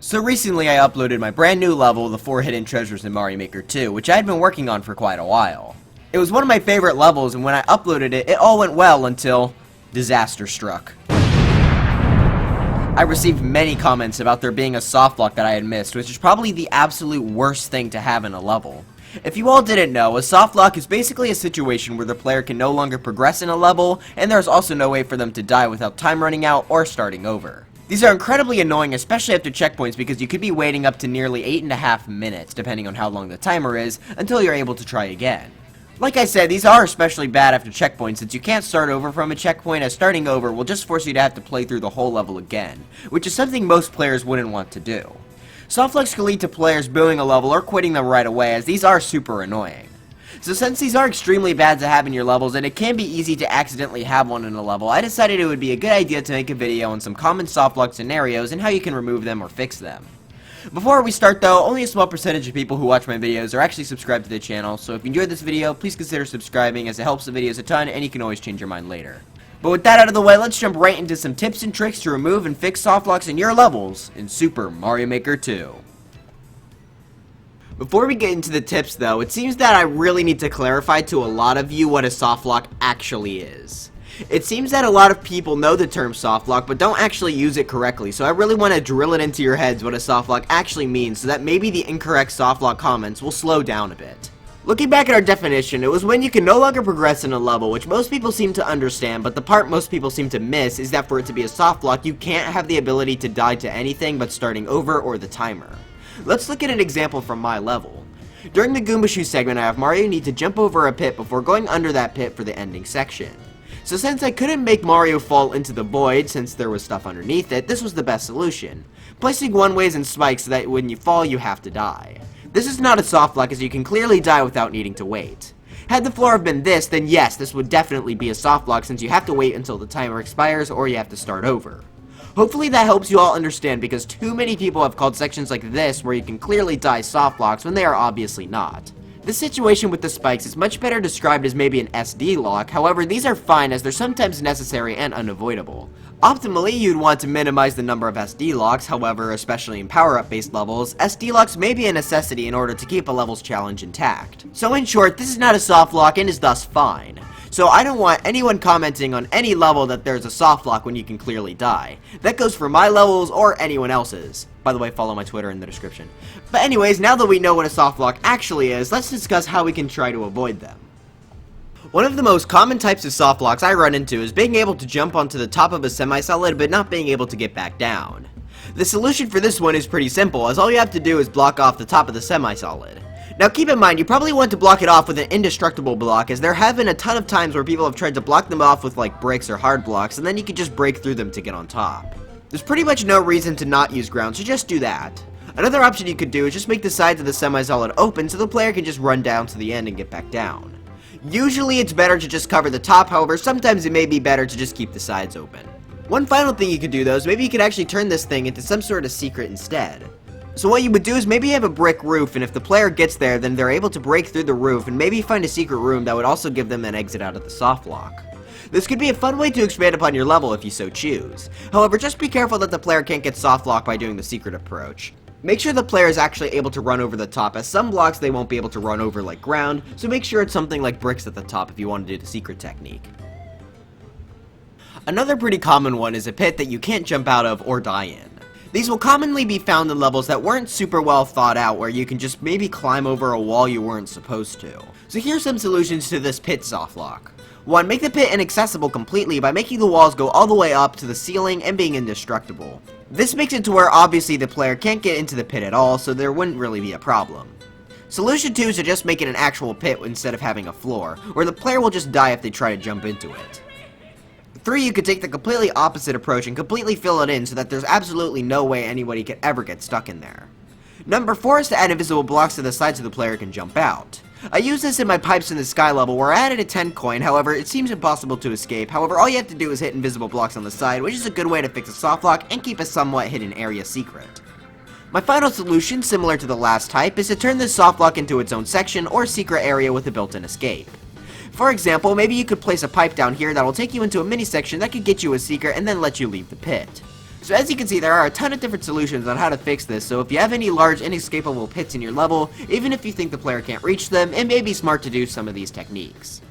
So recently I uploaded my brand new level, the 4 Hidden Treasures in Mario Maker 2, which I had been working on for quite a while. It was one of my favorite levels, and when I uploaded it, it all went well until disaster struck. I received many comments about there being a softlock that I had missed, which is probably the absolute worst thing to have in a level. If you all didn't know, a softlock is basically a situation where the player can no longer progress in a level, and there's also no way for them to die without time running out or starting over. These are incredibly annoying, especially after checkpoints, because you could be waiting up to nearly 8.5 minutes, depending on how long the timer is, until you're able to try again. Like I said, these are especially bad after checkpoints, since you can't start over from a checkpoint, as starting over will just force you to have to play through the whole level again, which is something most players wouldn't want to do. Softlocks can lead to players booing a level or quitting them right away, as these are super annoying. So since these are extremely bad to have in your levels, and it can be easy to accidentally have one in a level, I decided it would be a good idea to make a video on some common softlock scenarios and how you can remove them or fix them. Before we start though, only a small percentage of people who watch my videos are actually subscribed to the channel, so if you enjoyed this video, please consider subscribing, as it helps the videos a ton and you can always change your mind later. But with that out of the way, let's jump right into some tips and tricks to remove and fix softlocks in your levels in Super Mario Maker 2. Before we get into the tips though, it seems that I really need to clarify to a lot of you what a softlock actually is. It seems that a lot of people know the term softlock but don't actually use it correctly, so I really want to drill it into your heads what a softlock actually means so that maybe the incorrect softlock comments will slow down a bit. Looking back at our definition, it was when you can no longer progress in a level, which most people seem to understand, but the part most people seem to miss is that for it to be a softlock, you can't have the ability to die to anything but starting over or the timer. Let's look at an example from my level. During the Goomba Shoe segment, I have Mario need to jump over a pit before going under that pit for the ending section. So since I couldn't make Mario fall into the void since there was stuff underneath it, this was the best solution. Placing one-ways and spikes so that when you fall you have to die. This is not a softlock, as you can clearly die without needing to wait. Had the floor have been this, then yes, this would definitely be a softlock, since you have to wait until the timer expires or you have to start over. Hopefully that helps you all understand, because too many people have called sections like this where you can clearly die softlocks when they are obviously not. This situation with the spikes is much better described as maybe an SD lock, however these are fine as they're sometimes necessary and unavoidable. Optimally, you'd want to minimize the number of SD locks, however, especially in power-up based levels, SD locks may be a necessity in order to keep a level's challenge intact. So in short, this is not a softlock and is thus fine. So I don't want anyone commenting on any level that there's a softlock when you can clearly die. That goes for my levels or anyone else's. By the way, follow my Twitter in the description. But anyways, now that we know what a softlock actually is, let's discuss how we can try to avoid them. One of the most common types of softlocks I run into is being able to jump onto the top of a semi-solid but not being able to get back down. The solution for this one is pretty simple, as all you have to do is block off the top of the semi-solid. Now keep in mind, you probably want to block it off with an indestructible block, as there have been a ton of times where people have tried to block them off with like bricks or hard blocks, and then you can just break through them to get on top. There's pretty much no reason to not use ground, so just do that. Another option you could do is just make the sides of the semi-solid open so the player can just run down to the end and get back down. Usually it's better to just cover the top, however sometimes it may be better to just keep the sides open. One final thing you could do though is maybe you could actually turn this thing into some sort of secret instead. So what you would do is maybe you have a brick roof, and if the player gets there, then they're able to break through the roof and maybe find a secret room that would also give them an exit out of the softlock. This could be a fun way to expand upon your level if you so choose. However, just be careful that the player can't get softlocked by doing the secret approach. Make sure the player is actually able to run over the top, as some blocks they won't be able to run over like ground, so make sure it's something like bricks at the top if you want to do the secret technique. Another pretty common one is a pit that you can't jump out of or die in. These will commonly be found in levels that weren't super well thought out, where you can just maybe climb over a wall you weren't supposed to. So here's some solutions to this pit softlock. 1. Make the pit inaccessible completely by making the walls go all the way up to the ceiling and being indestructible. This makes it to where obviously the player can't get into the pit at all, so there wouldn't really be a problem. Solution 2 is to just make it an actual pit instead of having a floor, where the player will just die if they try to jump into it. 3. You could take the completely opposite approach and completely fill it in so that there's absolutely no way anybody could ever get stuck in there. Number 4 is to add invisible blocks to the side so the player can jump out. I used this in my Pipes in the Sky level where I added a 10 coin, however it seems impossible to escape. However, all you have to do is hit invisible blocks on the side, which is a good way to fix a softlock and keep a somewhat hidden area secret. My final solution, similar to the last type, is to turn this softlock into its own section or secret area with a built-in escape. For example, maybe you could place a pipe down here that will take you into a mini section that could get you a secret and then let you leave the pit. So as you can see, there are a ton of different solutions on how to fix this, so if you have any large inescapable pits in your level, even if you think the player can't reach them, it may be smart to do some of these techniques.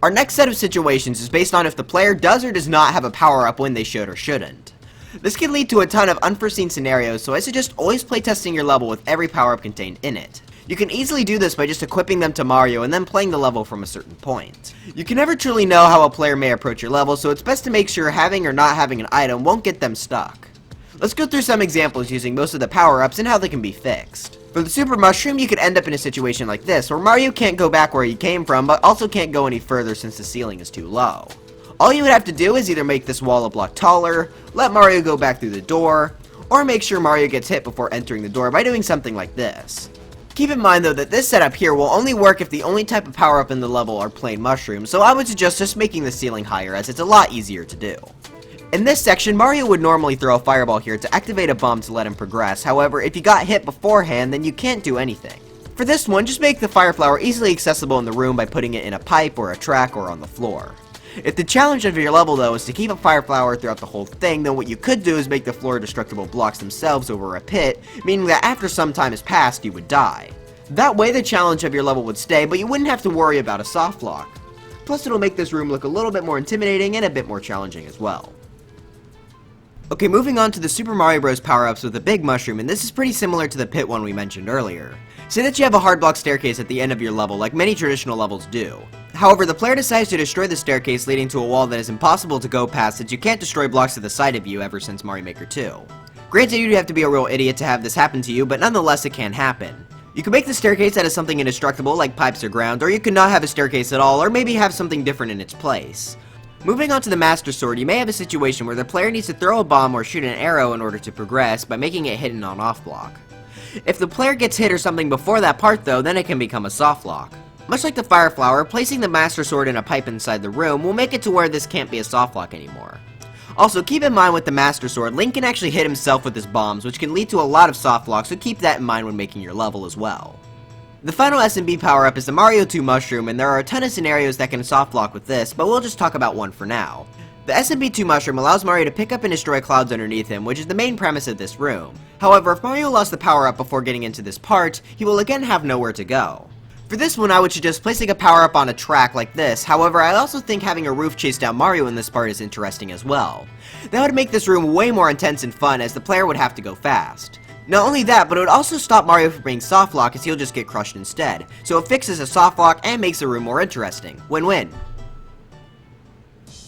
Our next set of situations is based on if the player does or does not have a power-up when they should or shouldn't. This can lead to a ton of unforeseen scenarios, so I suggest always playtesting your level with every power-up contained in it. You can easily do this by just equipping them to Mario and then playing the level from a certain point. You can never truly know how a player may approach your level, so it's best to make sure having or not having an item won't get them stuck. Let's go through some examples using most of the power-ups and how they can be fixed. For the Super Mushroom, you could end up in a situation like this, where Mario can't go back where he came from, but also can't go any further since the ceiling is too low. All you would have to do is either make this wall a block taller, let Mario go back through the door, or make sure Mario gets hit before entering the door by doing something like this. Keep in mind though that this setup here will only work if the only type of power-up in the level are plain mushrooms, so I would suggest just making the ceiling higher as it's a lot easier to do. In this section, Mario would normally throw a fireball here to activate a bomb to let him progress, however, if you got hit beforehand, then you can't do anything. For this one, just make the fire flower easily accessible in the room by putting it in a pipe or a track or on the floor. If the challenge of your level though is to keep a fire flower throughout the whole thing, then what you could do is make the floor destructible blocks themselves over a pit, meaning that after some time has passed, you would die. That way the challenge of your level would stay, but you wouldn't have to worry about a soft lock. Plus it'll make this room look a little bit more intimidating and a bit more challenging as well. Okay, moving on to the Super Mario Bros. Power-ups with the Big Mushroom, and this is pretty similar to the pit one we mentioned earlier. Say that you have a hard block staircase at the end of your level, like many traditional levels do. However, the player decides to destroy the staircase, leading to a wall that is impossible to go past since you can't destroy blocks to the side of you ever since Mario Maker 2. Granted, you'd have to be a real idiot to have this happen to you, but nonetheless it can happen. You can make the staircase out of something indestructible like pipes or ground, or you can not have a staircase at all, or maybe have something different in its place. Moving on to the Master Sword, you may have a situation where the player needs to throw a bomb or shoot an arrow in order to progress by making it hidden on off block. If the player gets hit or something before that part though, then it can become a soft lock. Much like the Fire Flower, placing the Master Sword in a pipe inside the room will make it to where this can't be a soft lock anymore. Also, keep in mind with the Master Sword, Link can actually hit himself with his bombs, which can lead to a lot of soft locks, so keep that in mind when making your level as well. The final Smb power-up is the Smb2 Mushroom, and there are a ton of scenarios that can soft lock with this, but we'll just talk about one for now. The Smb2 Mushroom allows Mario to pick up and destroy clouds underneath him, which is the main premise of this room. However, if Mario lost the power-up before getting into this part, he will again have nowhere to go. For this one, I would suggest placing a power-up on a track like this, however, I also think having a roof chase down Mario in this part is interesting as well. That would make this room way more intense and fun, as the player would have to go fast. Not only that, but it would also stop Mario from being soft lock, as he'll just get crushed instead, so it fixes a soft lock and makes the room more interesting. Win-win.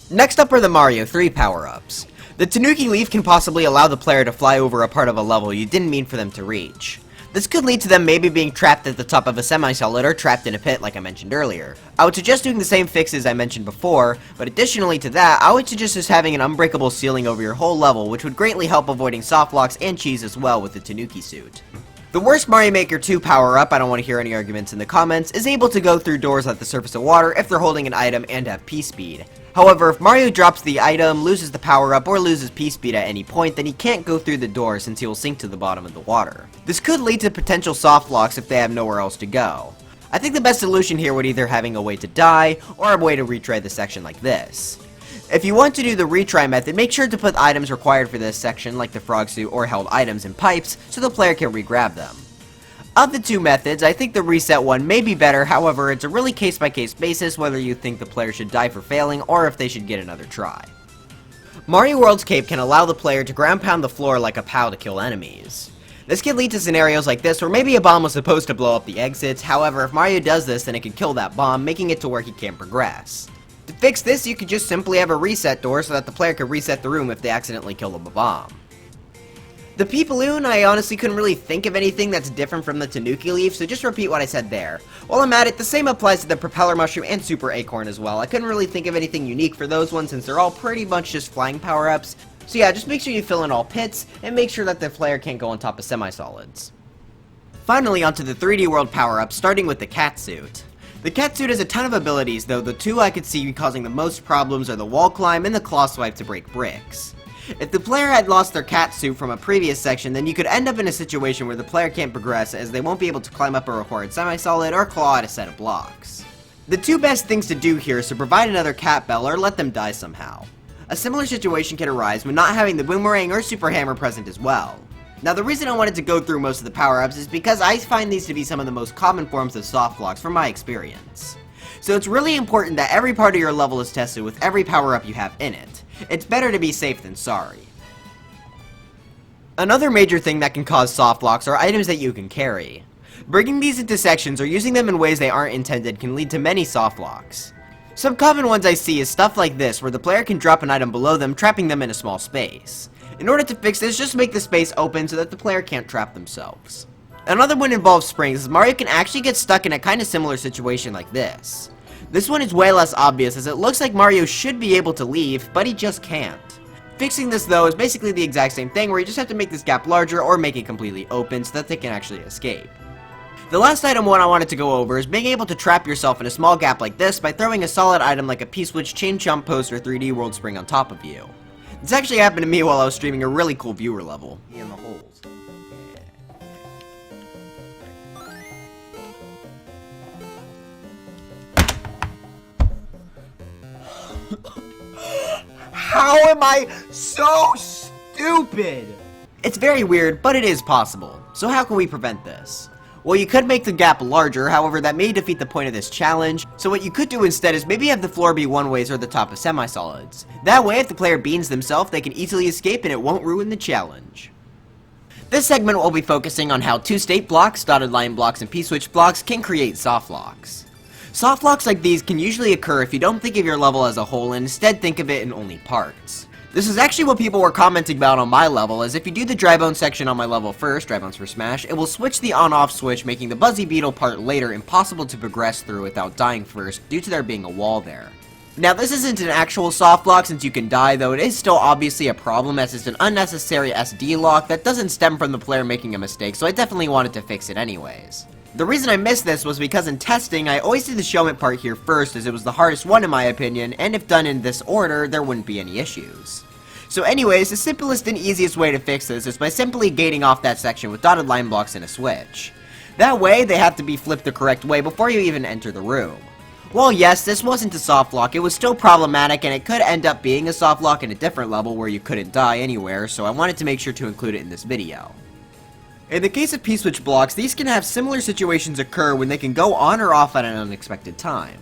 Next up are the Mario 3 power-ups. The Tanuki Leaf can possibly allow the player to fly over a part of a level you didn't mean for them to reach. This could lead to them maybe being trapped at the top of a semi-solid or trapped in a pit like I mentioned earlier. I would suggest doing the same fixes I mentioned before, but additionally to that, I would suggest just having an unbreakable ceiling over your whole level, which would greatly help avoiding soft locks and cheese as well with the Tanuki suit. The worst Mario Maker 2 power-up, I don't want to hear any arguments in the comments, is able to go through doors at the surface of water if they're holding an item and have P-speed. However, if Mario drops the item, loses the power-up, or loses P-speed at any point, then he can't go through the door since he will sink to the bottom of the water. This could lead to potential soft locks if they have nowhere else to go. I think the best solution here would either having a way to die, or a way to retry the section like this. If you want to do the retry method, make sure to put items required for this section, like the frog suit or held items in pipes, so the player can re-grab them. Of the two methods, I think the reset one may be better, however, it's a really case-by-case basis whether you think the player should die for failing or if they should get another try. Mario World's cape can allow the player to ground pound the floor like a POW to kill enemies. This can lead to scenarios like this where maybe a bomb was supposed to blow up the exits, however, if Mario does this then it could kill that bomb, making it to where he can't progress. To fix this, you could just simply have a reset door so that the player could reset the room if they accidentally kill a bomb. The Pea-Balloon, I honestly couldn't really think of anything that's different from the Tanuki Leaf, so just repeat what I said there. While I'm at it, the same applies to the Propeller Mushroom and Super Acorn as well. I couldn't really think of anything unique for those ones since they're all pretty much just flying power-ups. So yeah, just make sure you fill in all pits, and make sure that the player can't go on top of semi-solids. Finally, onto the 3D World power-ups, starting with the Catsuit. The Catsuit has a ton of abilities, though the two I could see causing the most problems are the wall climb and the claw swipe to break bricks. If the player had lost their Catsuit from a previous section, then you could end up in a situation where the player can't progress as they won't be able to climb up a required semi-solid or claw at a set of blocks. The two best things to do here is to provide another cat bell or let them die somehow. A similar situation can arise when not having the boomerang or super hammer present as well. Now the reason I wanted to go through most of the power-ups is because I find these to be some of the most common forms of softlocks from my experience. So it's really important that every part of your level is tested with every power-up you have in it. It's better to be safe than sorry. Another major thing that can cause softlocks are items that you can carry. Bringing these into sections or using them in ways they aren't intended can lead to many softlocks. Some common ones I see is stuff like this, where the player can drop an item below them, trapping them in a small space. In order to fix this, just make the space open so that the player can't trap themselves. Another one involves springs, as Mario can actually get stuck in a kinda similar situation like this. This one is way less obvious, as it looks like Mario should be able to leave, but he just can't. Fixing this though is basically the exact same thing, where you just have to make this gap larger or make it completely open so that they can actually escape. The last item I wanted to go over is being able to trap yourself in a small gap like this by throwing a solid item like a P-switch, chain jump post, or 3D world spring on top of you. This actually happened to me while I was streaming a really cool viewer level. In the holes. How am I so stupid? It's very weird, but it is possible. So how can we prevent this? Well, you could make the gap larger, however that may defeat the point of this challenge, so what you could do instead is maybe have the floor be one-ways or the top of semi-solids. That way, if the player beans themselves, they can easily escape and it won't ruin the challenge. This segment will be focusing on how two-state blocks, dotted line blocks, and P-switch blocks can create softlocks. Softlocks like these can usually occur if you don't think of your level as a whole and instead think of it in only parts. This is actually what people were commenting about on my level, as if you do the dry bone section on my level first, dry bones for smash, it will switch the on-off switch, making the Buzzy Beetle part later impossible to progress through without dying first, due to there being a wall there. Now this isn't an actual softlock since you can die, though it is still obviously a problem as it's an unnecessary SD lock that doesn't stem from the player making a mistake, so I definitely wanted to fix it anyways. The reason I missed this was because in testing, I always did the showment part here first as it was the hardest one in my opinion, and if done in this order, there wouldn't be any issues. So anyways, the simplest and easiest way to fix this is by simply gating off that section with dotted line blocks and a switch. That way, they have to be flipped the correct way before you even enter the room. While yes, this wasn't a softlock, it was still problematic and it could end up being a softlock in a different level where you couldn't die anywhere, so I wanted to make sure to include it in this video. In the case of P-switch blocks, these can have similar situations occur when they can go on or off at an unexpected time.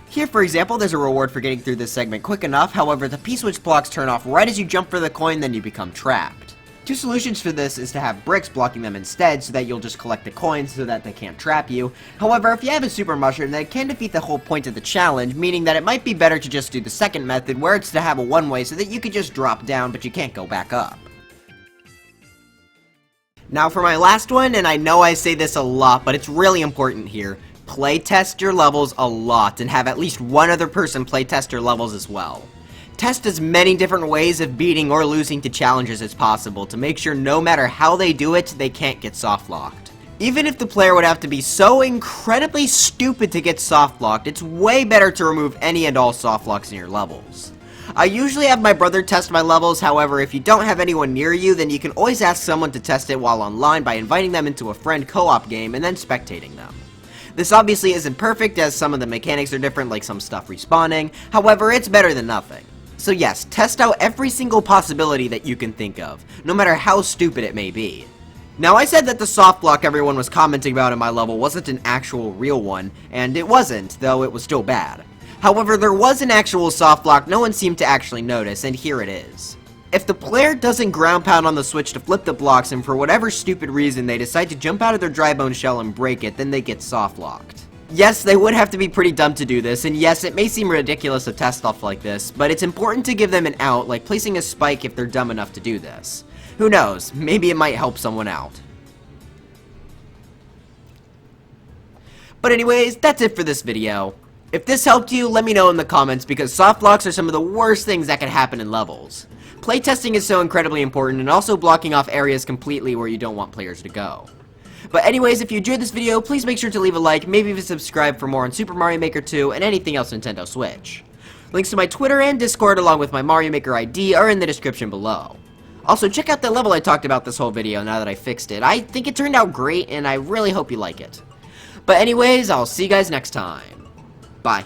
Here, for example, there's a reward for getting through this segment quick enough, however, the P-switch blocks turn off right as you jump for the coin, then you become trapped. Two solutions for this is to have bricks blocking them instead, so that you'll just collect the coins so that they can't trap you. However, if you have a super mushroom, then it can defeat the whole point of the challenge, meaning that it might be better to just do the second method, where it's to have a one-way so that you can just drop down, but you can't go back up. Now for my last one, and I know I say this a lot, but it's really important here. Playtest your levels a lot, and have at least one other person playtest your levels as well. Test as many different ways of beating or losing to challenges as possible to make sure no matter how they do it, they can't get softlocked. Even if the player would have to be so incredibly stupid to get softlocked, it's way better to remove any and all softlocks in your levels. I usually have my brother test my levels, however, if you don't have anyone near you, then you can always ask someone to test it while online by inviting them into a friend co-op game and then spectating them. This obviously isn't perfect, as some of the mechanics are different, like some stuff respawning, however, it's better than nothing. So yes, test out every single possibility that you can think of, no matter how stupid it may be. Now I said that the softlock everyone was commenting about in my level wasn't an actual real one, and it wasn't, though it was still bad. However, there was an actual softlock no one seemed to actually notice, and here it is. If the player doesn't ground pound on the switch to flip the blocks and for whatever stupid reason they decide to jump out of their dry bone shell and break it, then they get softlocked. Yes, they would have to be pretty dumb to do this, and yes, it may seem ridiculous to test stuff like this, but it's important to give them an out, like placing a spike if they're dumb enough to do this. Who knows, maybe it might help someone out. But anyways, that's it for this video. If this helped you, let me know in the comments, because softlocks are some of the worst things that can happen in levels. Playtesting is so incredibly important, and also blocking off areas completely where you don't want players to go. But anyways, if you enjoyed this video, please make sure to leave a like, maybe even subscribe for more on Super Mario Maker 2 and anything else Nintendo Switch. Links to my Twitter and Discord along with my Mario Maker ID are in the description below. Also, check out the level I talked about this whole video now that I fixed it. I think it turned out great, and I really hope you like it. But anyways, I'll see you guys next time. Bye.